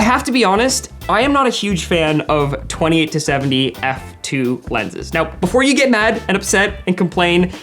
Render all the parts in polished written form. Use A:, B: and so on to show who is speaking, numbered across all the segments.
A: have to be honest, I am not a huge fan of 28-70 f2 lenses. Now, before you get mad and upset and complain,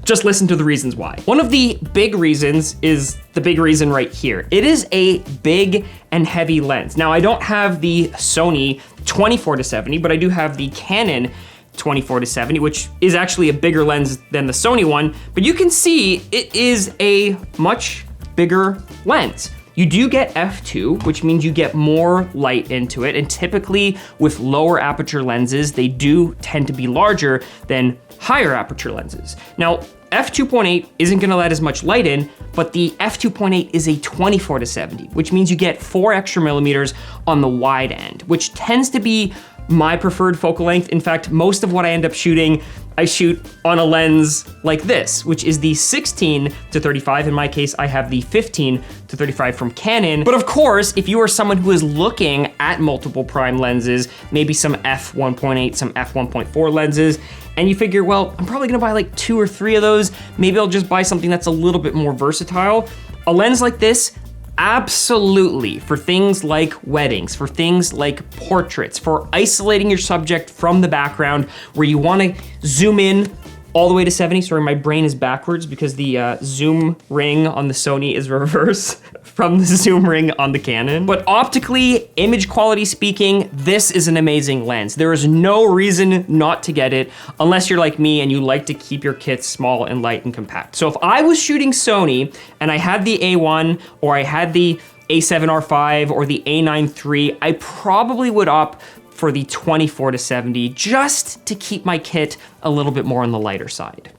A: just listen to the reasons why. One of the big reasons is the big reason right here. It is a big and heavy lens. Now, I don't have the Sony 24-70, but I do have the Canon 24-70, which is actually a bigger lens than the Sony one, but you can see it is a much bigger lens. You do get f2, which means you get more light into it, and typically with lower aperture lenses, they do tend to be larger than higher aperture lenses. Now, f2.8 isn't gonna let as much light in, but the f2.8 is a 24-70, which means you get 4 extra millimeters on the wide end, which tends to be my preferred focal length. In fact, most of what I end up shooting, I shoot on a lens like this, which is the 16-35. In my case, I have the 15-35 from Canon. But of course, if you are someone who is looking at multiple prime lenses, maybe some f1.8, some f1.4 lenses, and you figure, well, I'm probably gonna buy like 2 or 3 of those, maybe I'll just buy something that's a little bit more versatile. A lens like this, absolutely, for things like weddings, for things like portraits, for isolating your subject from the background, where you wanna zoom in all the way to 70. Sorry, my brain is backwards because the zoom ring on the Sony is reverse from the zoom ring on the Canon. But optically, image quality speaking, this is an amazing lens. There is no reason not to get it unless you're like me and you like to keep your kits small and light and compact. So if I was shooting Sony and I had the A1 or I had the A7R5 or the A9 III, I probably would opt for the 24-70 just to keep my kit a little bit more on the lighter side.